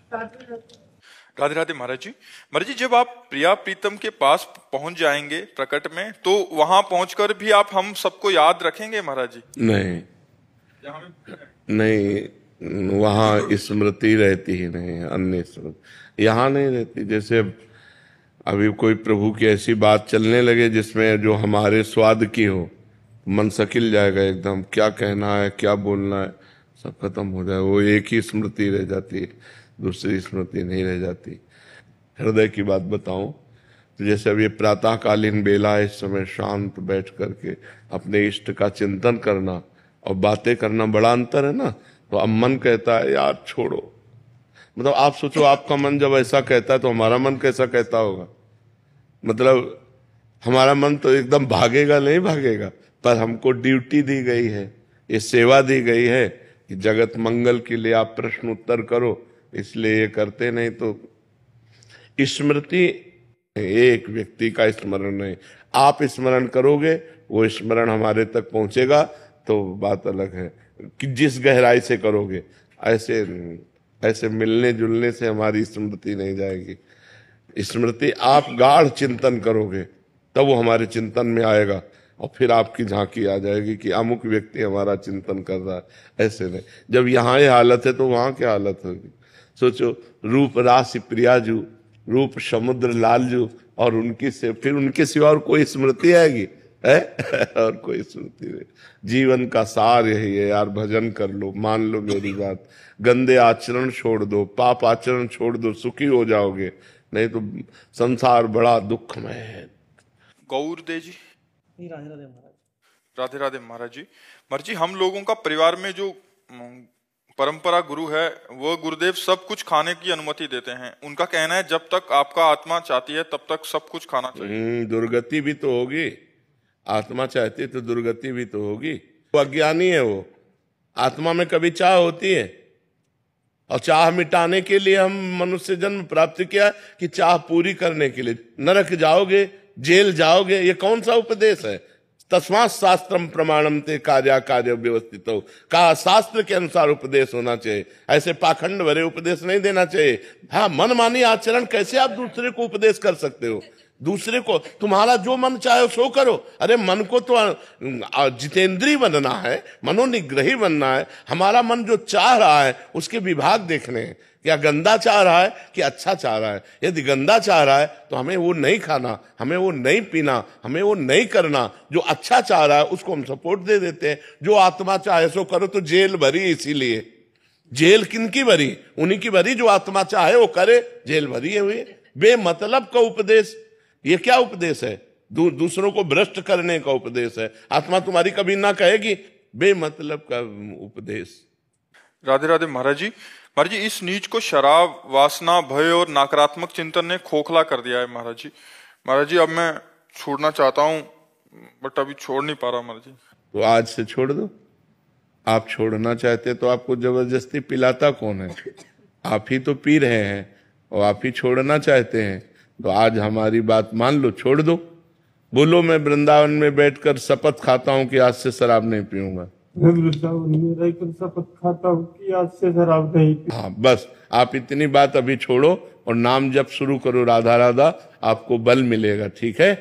राधे राधे महाराज जी। महाराज जी, जब आप प्रिया प्रीतम के पास पहुंच जाएंगे प्रकट में, तो वहां पहुंचकर भी आप हम सबको याद रखेंगे महाराज जी? नहीं नहीं, वहां स्मृति रहती ही नहीं है, अन्य स्मृति यहाँ नहीं रहती। जैसे अभी कोई प्रभु की ऐसी बात चलने लगे जिसमें जो हमारे स्वाद की हो, मन सकिल जाएगा एकदम, क्या कहना है, क्या बोलना है, सब खत्म हो जाए। वो एक ही स्मृति रह जाती है, दूसरी स्मृति नहीं रह जाती। हृदय की बात बताऊं तो जैसे अब ये प्रातःकालीन बेला है, इस समय शांत बैठ करके अपने इष्ट का चिंतन करना और बातें करना बड़ा अंतर है ना। तो अब मन कहता है यार छोड़ो, मतलब आप सोचो आपका मन जब ऐसा कहता है तो हमारा मन कैसा कहता होगा। मतलब हमारा मन तो एकदम भागेगा नहीं भागेगा, पर हमको ड्यूटी दी गई है, ये सेवा दी गई है कि जगत मंगल के लिए आप प्रश्न उत्तर करो, इसलिए ये करते, नहीं तो स्मृति एक व्यक्ति का स्मरण नहीं, आप स्मरण करोगे वो स्मरण हमारे तक पहुंचेगा तो बात अलग है कि जिस गहराई से करोगे। ऐसे मिलने जुलने से हमारी स्मृति नहीं जाएगी। स्मृति आप गाढ़ चिंतन करोगे तब वो हमारे चिंतन में आएगा और फिर आपकी झांकी आ जाएगी कि अमुक व्यक्ति हमारा चिंतन कर रहा है। ऐसे नहीं, जब यहाँ ये हालत है तो वहां क्या हालत होगी। सोचो, रूप राशि प्रियाजू, रूप समुद्र लालजू, और फिर उनके सिवा और कोई स्मृति आएगी है? और कोई स्मृति नहीं। जीवन का सार यही है यार, भजन कर लो, मान लो मेरी बात, गंदे आचरण छोड़ दो, पाप आचरण छोड़ दो, सुखी हो जाओगे, नहीं तो संसार बड़ा दुखमय है। गौरदेव जी, राधे राधे महाराज। राधे राधे महाराज जी। महाराज जी, हम लोगों का परिवार में जो परंपरा गुरु है वो गुरुदेव सब कुछ खाने की अनुमति देते हैं। उनका कहना है जब तक आपका आत्मा चाहती है तब तक सब कुछ खाना चाहिए। दुर्गति भी तो होगी, आत्मा चाहती है तो दुर्गति भी तो होगी। वो अज्ञानी है, वो आत्मा में कभी चाह होती है, और चाह मिटाने के लिए हम मनुष्य जन्म प्राप्त किया कि चाह पूरी करने के लिए। नरक जाओगे, जेल जाओगे, ये कौन सा उपदेश है? तस्मात् शास्त्रम प्रमाणम ते कार्या कार्य व्यवस्थित हो, कहा शास्त्र के अनुसार उपदेश होना चाहिए, ऐसे पाखंड भरे उपदेश नहीं देना चाहिए। हाँ, मनमानी आचरण कैसे आप दूसरे को उपदेश कर सकते हो? दूसरे को तुम्हारा जो मन चाहे सो करो। अरे मन को तो जितेंद्रीय बनना है, मनोनिग्रही बनना है। हमारा मन जो चाह रहा है उसके विभाग देखने हैं, क्या गंदा चाह रहा है कि अच्छा चाह रहा है। यदि गंदा चाह रहा है तो हमें वो नहीं खाना, हमें वो नहीं पीना, हमें वो नहीं करना। जो अच्छा चाह रहा है उसको हम सपोर्ट दे देते हैं। जो आत्मा चाहे सो करो, तो जेल भरी इसीलिए। जेल किनकी भरी? उन्हीं की भरी जो आत्मा चाहे वो करे, जेल भरी है हुई। बेमतलब का उपदेश, ये क्या उपदेश है? दूसरों को भ्रष्ट करने का उपदेश है। आत्मा तुम्हारी कभी ना कहेगी, बेमतलब का उपदेश। राधे राधे महाराज जी। महाराज जी, इस नीच को शराब, वासना, भय और नकारात्मक चिंतन ने खोखला कर दिया है महाराज जी। महाराज जी, अब मैं छोड़ना चाहता हूँ बट अभी छोड़ नहीं पा रहा महाराज जी। तो आज से छोड़ दो। आप छोड़ना चाहते तो आपको जबरदस्ती पिलाता कौन है? आप ही तो पी रहे हैं और आप ही छोड़ना चाहते हैं। तो आज हमारी बात मान लो, छोड़ दो। बोलो, मैं वृंदावन में बैठकर शपथ खाता हूं कि आज से शराब नहीं पीऊंगा। मैं वृंदावन में रहकर शपथ खाता हूं कि आज से शराब नहीं पीऊंगा। हाँ, बस आप इतनी बात अभी छोड़ो और नाम जप शुरू करो, राधा राधा। आपको बल मिलेगा, ठीक है?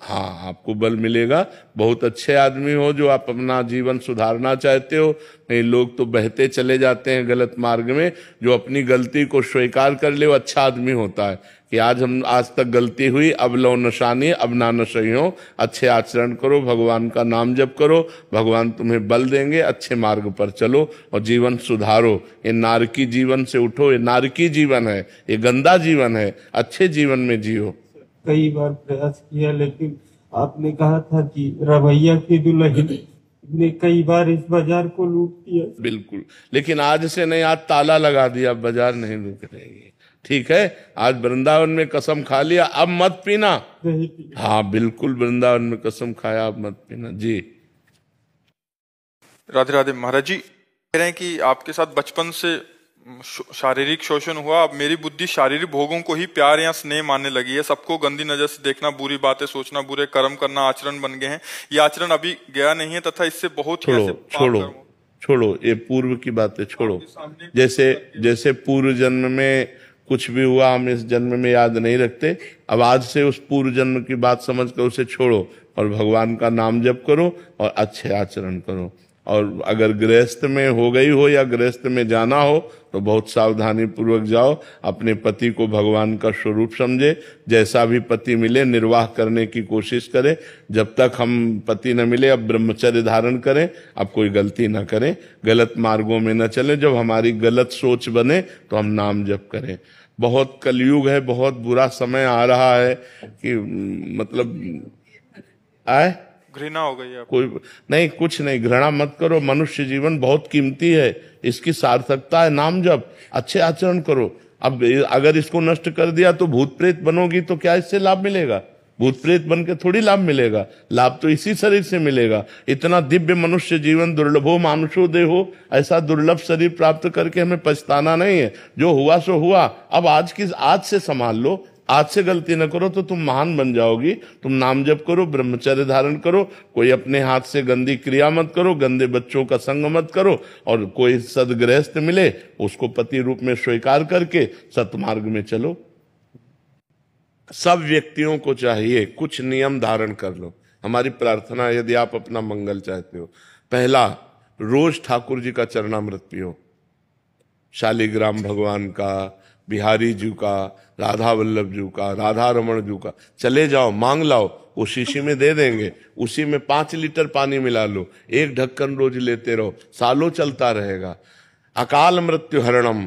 हाँ, आपको बल मिलेगा। बहुत अच्छे आदमी हो जो आप अपना जीवन सुधारना चाहते हो। नहीं, लोग तो बहते चले जाते हैं गलत मार्ग में। जो अपनी गलती को स्वीकार कर ले वो अच्छा आदमी होता है कि आज तक गलती हुई, अब लो नशानी, अब ना नशई हो। अच्छे आचरण करो, भगवान का नाम जप करो, भगवान तुम्हें बल देंगे। अच्छे मार्ग पर चलो और जीवन सुधारो। ये नारकी जीवन से उठो, ये नारकी जीवन है, ये गंदा जीवन है। अच्छे जीवन में जियो। कई बार प्रयास किया, लेकिन आपने कहा था कि रवैया की दुल्हन ने कई बार इस बाजार को लूट दिया। बिल्कुल, लेकिन आज से नहीं, आज ताला लगा दिया, बाजार नहीं लूट रहेगी, ठीक है? आज वृंदावन में कसम खा लिया, अब मत पीना। हाँ बिल्कुल, वृंदावन में कसम खाया, अब मत पीना जी। राधे राधे महाराज जी। कह रहे हैं कि आपके साथ बचपन से शारीरिक शोषण हुआ, अब मेरी बुद्धि शारीरिक भोगों को ही प्यार या स्नेह मानने लगी है। सबको गंदी नजर से देखना, बुरी बातें सोचना, बुरे कर्म करना आचरण बन गए हैं। ये आचरण अभी गया नहीं है तथा इससे बहुत छोड़ो, ये पूर्व की बातें छोड़ो। जैसे पूर्व जन्म में कुछ भी हुआ हम इस जन्म में याद नहीं रखते। अब आज से उस पूर्व जन्म की बात समझकर उसे छोड़ो और भगवान का नाम जप करो और अच्छे आचरण करो। और अगर गृहस्थ में हो गई हो या गृहस्थ में जाना हो तो बहुत सावधानी पूर्वक जाओ। अपने पति को भगवान का स्वरूप समझे, जैसा भी पति मिले निर्वाह करने की कोशिश करें। जब तक हम पति न मिले अब ब्रह्मचर्य धारण करें, अब कोई गलती न करें, गलत मार्गों में न चलें। जब हमारी गलत सोच बने तो हम नाम जप करें। बहुत कलयुग है, बहुत बुरा समय आ रहा है कि मतलब घृणा हो गई है। कोई नहीं, कुछ नहीं, घृणा मत करो। मनुष्य जीवन बहुत कीमती है, इसकी सार्थकता है नाम जप। अच्छे आचरण करो। अब अगर इसको नष्ट कर दिया तो भूत प्रेत बनोगी तो क्या इससे लाभ मिलेगा? भूत प्रेत बन के थोड़ी लाभ मिलेगा, लाभ तो इसी शरीर से मिलेगा। इतना दिव्य मनुष्य जीवन दुर्लभो मानुषो देहो, ऐसा दुर्लभ शरीर प्राप्त करके हमें पछताना नहीं है। जो हुआ सो हुआ, अब आज से संभाल लो, आज से गलती न करो तो तुम महान बन जाओगी। तुम नाम जप करो, ब्रह्मचर्य धारण करो, कोई अपने हाथ से गंदी क्रिया मत करो, गंदे बच्चों का संग मत करो, और कोई सदगृहस्थ मिले उसको पति रूप में स्वीकार करके सतमार्ग में चलो। सब व्यक्तियों को चाहिए कुछ नियम धारण कर लो। हमारी प्रार्थना है, यदि आप अपना मंगल चाहते हो, पहला, रोज ठाकुर जी का चरणामृत पियो, शालिग्राम भगवान का, बिहारी जी का, राधा वल्लभ जी का, राधा रमण जी का, चले जाओ मांग लाओ, वो शीशी में दे देंगे, उसी में 5 लीटर पानी मिला लो, 1 ढक्कन रोज लेते रहो, सालों चलता रहेगा। अकाल मृत्यु हरणम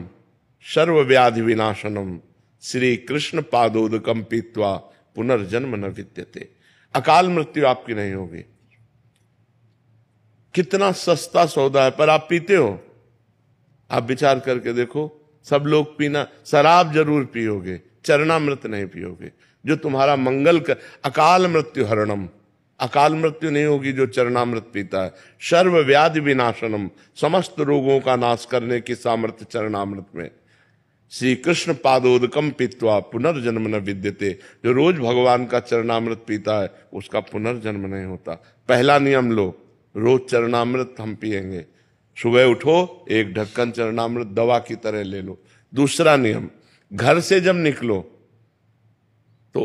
सर्व व्याधि विनाशनम श्री कृष्ण पादोदकम पीत्वा पुनर्जन्म न विद्यते। अकाल मृत्यु आपकी नहीं होगी। कितना सस्ता सौदा है, पर आप पीते हो? आप विचार करके देखो, सब लोग पीना, शराब जरूर पियोगे, चरणामृत नहीं पियोगे। जो तुम्हारा मंगल कर, अकाल मृत्यु हरणम, अकाल मृत्यु नहीं होगी जो चरणामृत पीता है। सर्व व्याधि विनाशनम, समस्त रोगों का नाश करने की सामर्थ्य चरणामृत में। श्री कृष्ण पादोदकम पीत्वा पुनर्जन्म न विद्यते, जो रोज भगवान का चरणामृत पीता है उसका पुनर्जन्म नहीं होता। पहला नियम लो, रोज चरणामृत हम पिएंगे। सुबह उठो, 1 ढक्कन चरणामृत दवा की तरह ले लो। दूसरा नियम, घर से जब निकलो तो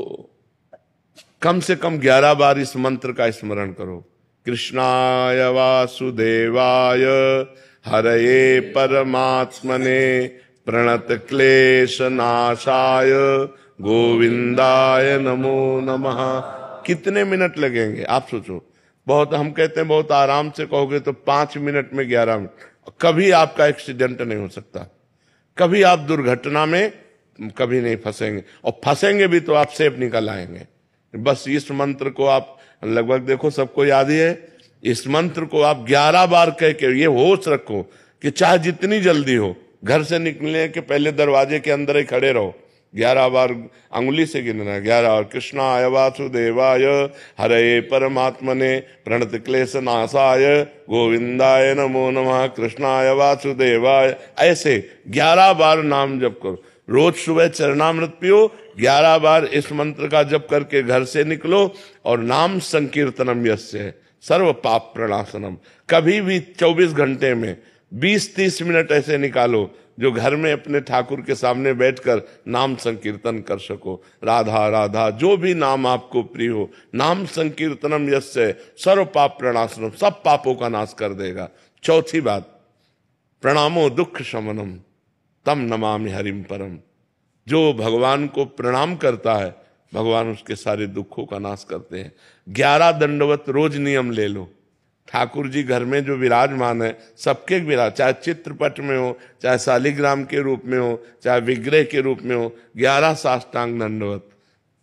कम से कम 11 बार इस मंत्र का स्मरण करो। कृष्णाय वासुदेवाय हरये परमात्मने प्रणत क्लेश नाशाय गोविंदाय नमो नमः। कितने मिनट लगेंगे आप सोचो। बहुत, हम कहते हैं बहुत आराम से कहोगे तो 5 मिनट में 11 मिनट। कभी आपका एक्सीडेंट नहीं हो सकता, कभी आप दुर्घटना में कभी नहीं फंसेंगे, और फंसेंगे भी तो आप सेफ निकल आएंगे। बस इस मंत्र को आप लगभग देखो सबको याद ही है। इस मंत्र को आप 11 बार कह के ये होश रखो कि चाहे जितनी जल्दी हो, घर से निकलने के पहले दरवाजे के अंदर ही खड़े रहो। 11 बार अंगुली से गिनना है, 11 बार। कृष्णाय वासुदेवाय हरये परमात्मने प्रणत क्लेश नाशाय गोविंदाय नमो नमः। कृष्णाय वासुदेवाय, ऐसे 11 बार नाम जप करो। रोज सुबह चरणामृत पियो, 11 बार इस मंत्र का जप करके घर से निकलो, और नाम संकीर्तनम यस्य सर्व पाप प्रणाशनम। कभी भी 24 घंटे में 20-30 मिनट ऐसे निकालो जो घर में अपने ठाकुर के सामने बैठकर नाम संकीर्तन कर सको। राधा राधा, जो भी नाम आपको प्रिय हो, नाम संकीर्तनम यस्य सर्व पाप प्रणाशनम, सब पापों का नाश कर देगा। चौथी बात, प्रणामो दुख शमनम तम नमामि हरिम परम। जो भगवान को प्रणाम करता है, भगवान उसके सारे दुखों का नाश करते हैं। 11 दंडवत रोज नियम ले लो। ठाकुर जी घर में जो विराजमान है, सबके विराज, चाहे चित्रपट में हो, चाहे शालिग्राम के रूप में हो, चाहे विग्रह के रूप में हो, 11 साष्टांग दंडवत।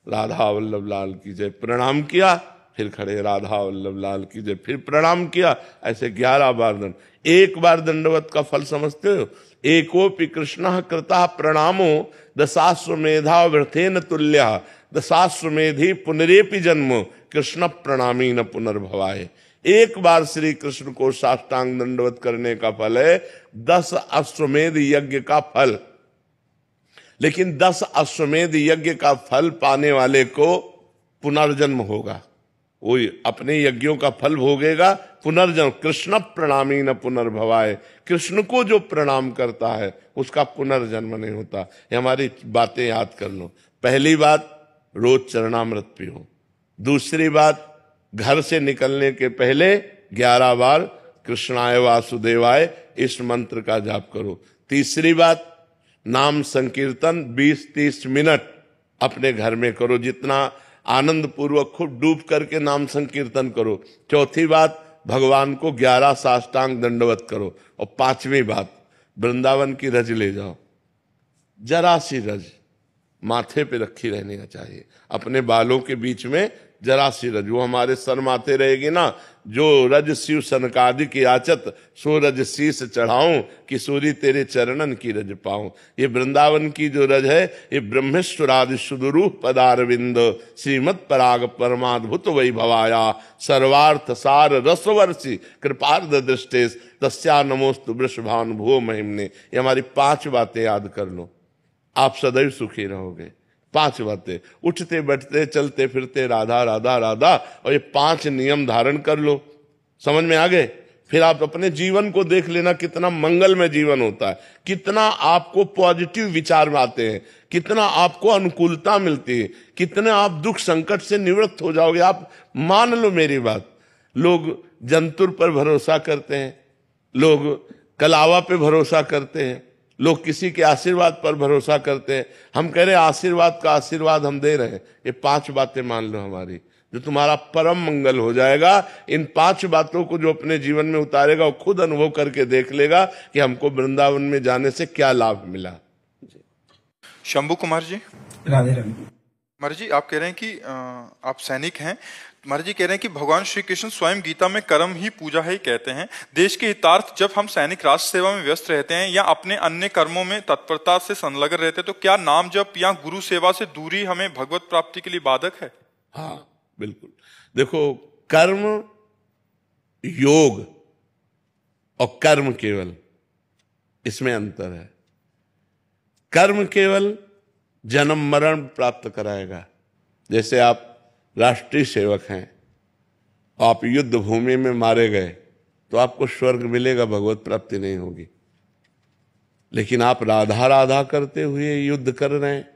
राधा वल्लभ लाल की जय, प्रणाम किया, फिर खड़े, राधा वल्लभ लाल की जय, फिर प्रणाम किया, ऐसे 11 बार दंड। 1 बार दंडवत का फल समझते हो? एकोपि कृष्णः कृतः प्रणामो दशाश्वमेधा वृथेन तुल्यः दशाश्वमेधि पुनरेपि जन्म कृष्ण प्रणामी न पुनर्भवाय। 1 बार श्री कृष्ण को साष्टांग दंडवत करने का फल है 10 अश्वमेध यज्ञ का फल। लेकिन 10 अश्वमेध यज्ञ का फल पाने वाले को पुनर्जन्म होगा, वो अपने यज्ञों का फल भोगेगा, पुनर्जन्म। कृष्ण प्रणामी न पुनर्भवाय, कृष्ण को जो प्रणाम करता है उसका पुनर्जन्म नहीं होता। ये हमारी बातें याद कर लो। पहली बात, रोज चरणामृत पियो। दूसरी बात, घर से निकलने के पहले 11 बार कृष्णाय वासुदेवाय इस मंत्र का जाप करो। तीसरी बात, नाम संकीर्तन 20-30 मिनट अपने घर में करो, जितना आनंद पूर्वक खूब डूब करके नाम संकीर्तन करो। चौथी बात, भगवान को 11 साष्टांग दंडवत करो। और 5वीं बात, वृंदावन की रज ले जाओ, जरा सी रज माथे पे रखी रहनी चाहिए, अपने बालों के बीच में जरा सी रज, वो हमारे सर माथे रहेगी ना, जो रज शिव सनकादि की आचत, सो रज शीस चढ़ाऊं, किशोरी तेरे चरणन की रज पाऊं। ये वृंदावन की जो रज है, ये ब्रह्मेश्वरादि सुदुरूह पदारविंद श्रीमद पराग परमाद्भुत वैभवाया सर्वार्थ सार रसवर्षि कृपार्ध दृष्टेश तस्या नमोस्तु वृषभान भुव महिमने। ये हमारी 5 बातें याद कर लो, आप सदैव सुखी रहोगे। 5 बातें, उठते बैठते चलते फिरते राधा राधा राधा, और ये 5 नियम धारण कर लो। समझ में आ गए? फिर आप अपने जीवन को देख लेना, कितना मंगलमय जीवन होता है, कितना आपको पॉजिटिव विचार आते हैं, कितना आपको अनुकूलता मिलती है, कितने आप दुख संकट से निवृत्त हो जाओगे। आप मान लो मेरी बात, लोग जंतुर पर भरोसा करते हैं, लोग कलावा पे भरोसा करते हैं, लोग किसी के आशीर्वाद पर भरोसा करते हैं। हम कह रहे हैं आशीर्वाद का आशीर्वाद हम दे रहे हैं। ये 5 बातें मान लो हमारी, जो तुम्हारा परम मंगल हो जाएगा। इन 5 बातों को जो अपने जीवन में उतारेगा वो खुद अनुभव करके देख लेगा कि हमको वृंदावन में जाने से क्या लाभ मिला। शंभू कुमार जी। राधे राधे। महाराज जी, आप कह रहे हैं कि आप सैनिक हैं। महाराज जी कह रहे हैं कि भगवान श्री कृष्ण स्वयं गीता में कर्म ही पूजा है कहते हैं। देश के हितार्थ जब हम सैनिक राष्ट्र सेवा में व्यस्त रहते हैं या अपने अन्य कर्मों में तत्परता से संलग्न रहते हैं, तो क्या नाम जप या गुरु सेवा से दूरी हमें भगवत प्राप्ति के लिए बाधक है? हाँ बिल्कुल। देखो, कर्म योग और कर्म केवल, इसमें अंतर है। कर्म केवल जन्म मरण प्राप्त कराएगा। जैसे आप राष्ट्रीय सेवक हैं, आप युद्ध भूमि में मारे गए तो आपको स्वर्ग मिलेगा, भगवत प्राप्ति नहीं होगी। लेकिन आप राधा राधा करते हुए युद्ध कर रहे हैं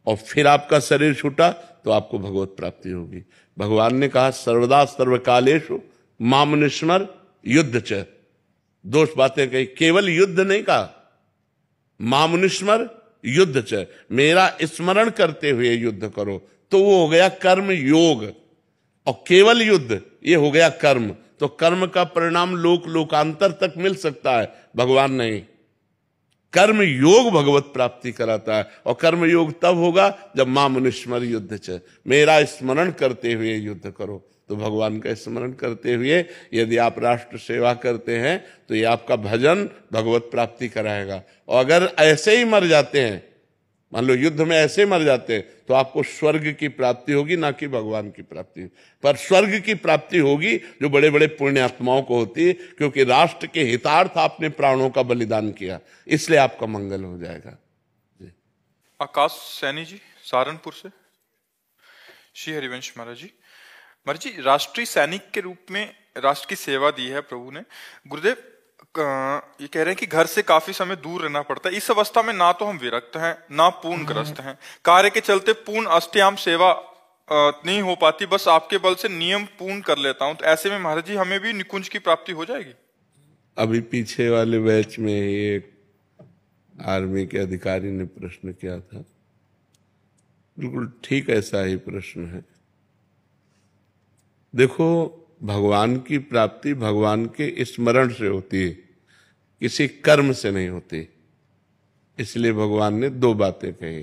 और फिर आपका शरीर छूटा तो आपको भगवत प्राप्ति होगी। भगवान ने कहा सर्वदा सर्वकालेषु मामनुस्मर युद्ध च। 2 बातें कही, केवल युद्ध नहीं कहा, मामनुस्मर युद्ध च, मेरा स्मरण करते हुए युद्ध करो, तो वो हो गया कर्म योग। और केवल युद्ध, ये हो गया कर्म। तो कर्म का परिणाम लोक लोकांतर तक मिल सकता है, भगवान नहीं। कर्म योग भगवत प्राप्ति कराता है, और कर्म योग तब होगा जब मामनुस्मर युद्ध च, मेरा स्मरण करते हुए युद्ध करो। तो भगवान का स्मरण करते हुए यदि आप राष्ट्र सेवा करते हैं तो ये आपका भजन भगवत प्राप्ति कराएगा। और अगर ऐसे ही मर जाते हैं, मान लो युद्ध में ऐसे मर जाते हैं, तो आपको स्वर्ग की प्राप्ति होगी, ना कि भगवान की प्राप्ति। पर स्वर्ग की प्राप्ति होगी जो बड़े बड़े पुण्यात्माओं को होती है, क्योंकि राष्ट्र के हितार्थ आपने प्राणों का बलिदान किया, इसलिए आपका मंगल हो जाएगा। जी। आकाश सैनी जी सहारनपुर से। श्री हरिवंश महाराज जी। महाराज जी, राष्ट्रीय सैनिक के रूप में राष्ट्र की सेवा दी है प्रभु ने। गुरुदेव ये कह रहे हैं कि घर से काफी समय दूर रहना पड़ता है। इस अवस्था में ना तो हम विरक्त हैं ना पूर्ण ग्रस्त हैं, कार्य के चलते पूर्ण अष्टयाम सेवा नहीं हो पाती, बस आपके बल से नियम पूर्ण कर लेता हूं। तो ऐसे में महाराज जी हमें भी निकुंज की प्राप्ति हो जाएगी? अभी पीछे वाले बैच में एक आर्मी के अधिकारी ने प्रश्न किया था, बिल्कुल ठीक ऐसा ही प्रश्न है। देखो, भगवान की प्राप्ति भगवान के स्मरण से होती है, किसी कर्म से नहीं होती। इसलिए भगवान ने 2 बातें कही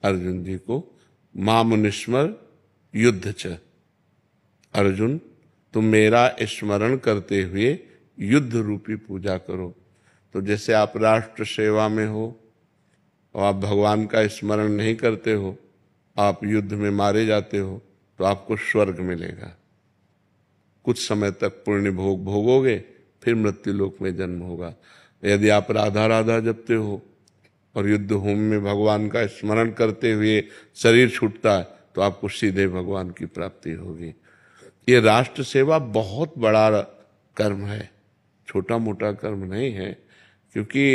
अर्जुन जी को, मामुनिस्मर युद्ध च। अर्जुन, तुम मेरा स्मरण करते हुए युद्ध रूपी पूजा करो। तो जैसे आप राष्ट्र सेवा में हो और आप भगवान का स्मरण नहीं करते हो, आप युद्ध में मारे जाते हो, तो आपको स्वर्ग मिलेगा। कुछ समय तक पुण्य भोग भोगोगे, फिर मृत्यु लोक में जन्म होगा। यदि आप राधा राधा जपते हो और युद्ध भूमि में भगवान का स्मरण करते हुए शरीर छूटता है, तो आपको सीधे भगवान की प्राप्ति होगी। ये राष्ट्र सेवा बहुत बड़ा कर्म है, छोटा मोटा कर्म नहीं है। क्योंकि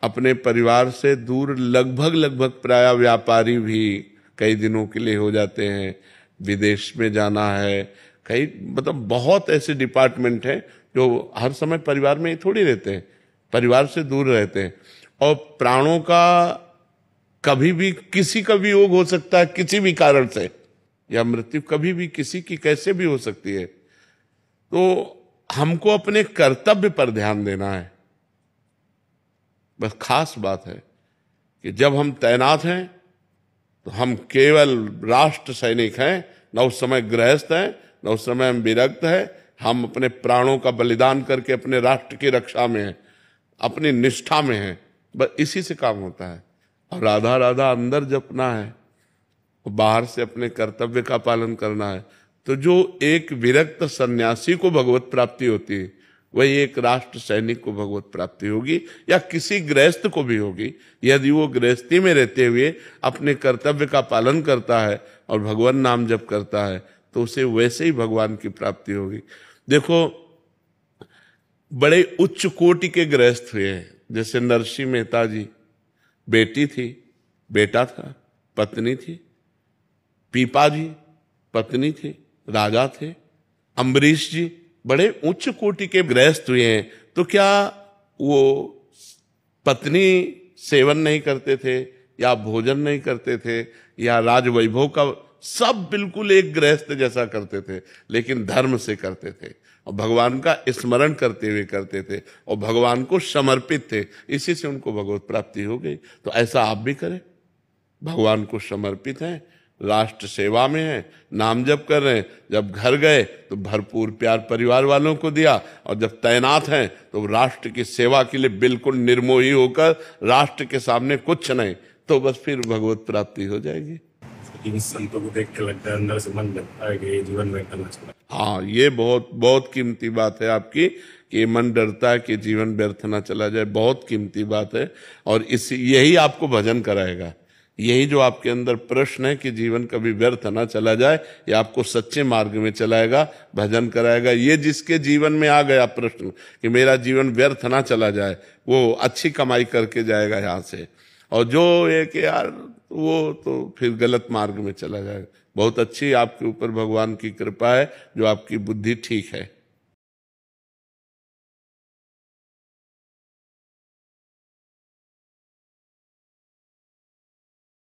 अपने परिवार से दूर लगभग प्राय व्यापारी भी कई दिनों के लिए हो जाते हैं, विदेश में जाना है, कई मतलब बहुत ऐसे डिपार्टमेंट हैं जो हर समय परिवार में ही थोड़ी रहते हैं, परिवार से दूर रहते हैं। और प्राणों का कभी भी किसी का भी योग हो सकता है, किसी भी कारण से, या मृत्यु कभी भी किसी की कैसे भी हो सकती है। तो हमको अपने कर्तव्य पर ध्यान देना है। बस खास बात है कि जब हम तैनात हैं तो हम केवल राष्ट्र सैनिक हैं, न उस समय गृहस्थ हैं, न उस समय हम विरक्त हैं। हम अपने प्राणों का बलिदान करके अपने राष्ट्र की रक्षा में हैं, अपनी निष्ठा में हैं। बस इसी से काम होता है। और राधा राधा अंदर जपना है, बाहर से अपने कर्तव्य का पालन करना है। तो जो एक विरक्त सन्यासी को भगवत प्राप्ति होती है, वही एक राष्ट्र सैनिक को भगवत प्राप्ति होगी, या किसी गृहस्थ को भी होगी। यदि वो गृहस्थी में रहते हुए अपने कर्तव्य का पालन करता है और भगवान नाम जप करता है, तो उसे वैसे ही भगवान की प्राप्ति होगी। देखो, बड़े उच्च कोटि के गृहस्थ हुए हैं, जैसे नरसिंह मेहता जी, बेटी थी, बेटा था, पत्नी थी। पीपा जी पत्नी थी, राजा थे। अम्बरीश जी बड़े उच्च कोटि के गृहस्थ हुए हैं। तो क्या वो पत्नी सेवन नहीं करते थे, या भोजन नहीं करते थे, या राजवैभव का? सब बिल्कुल एक गृहस्थ जैसा करते थे, लेकिन धर्म से करते थे और भगवान का स्मरण करते हुए करते थे और भगवान को समर्पित थे। इसी से उनको भगवत प्राप्ति हो गई। तो ऐसा आप भी करें, भगवान को समर्पित हैं, राष्ट्र सेवा में हैं, नाम जप कर रहे हैं। जब घर गए तो भरपूर प्यार परिवार वालों को दिया, और जब तैनात हैं तो राष्ट्र की सेवा के लिए बिल्कुल निर्मोही होकर, राष्ट्र के सामने कुछ नहीं, तो बस फिर भगवत प्राप्ति हो जाएगी। संतों को देख के लगता है अंदर से मन लगता है कि जीवन में करना चाहिए। हाँ, ये बहुत बहुत कीमती बात है आपकी, कि मन डरता है कि जीवन व्यर्थ ना चला जाए। बहुत कीमती बात है, और यही आपको भजन कराएगा। यही जो आपके अंदर प्रश्न है कि जीवन कभी व्यर्थ ना चला जाए, ये आपको सच्चे मार्ग में चलाएगा, भजन कराएगा। ये जिसके जीवन में आ गया प्रश्न कि मेरा जीवन व्यर्थ ना चला जाए, वो अच्छी कमाई करके जाएगा यहाँ से। और जो ये कि यार वो तो फिर गलत मार्ग में चला जाएगा। बहुत अच्छी आपके ऊपर भगवान की कृपा है, जो आपकी बुद्धि ठीक है।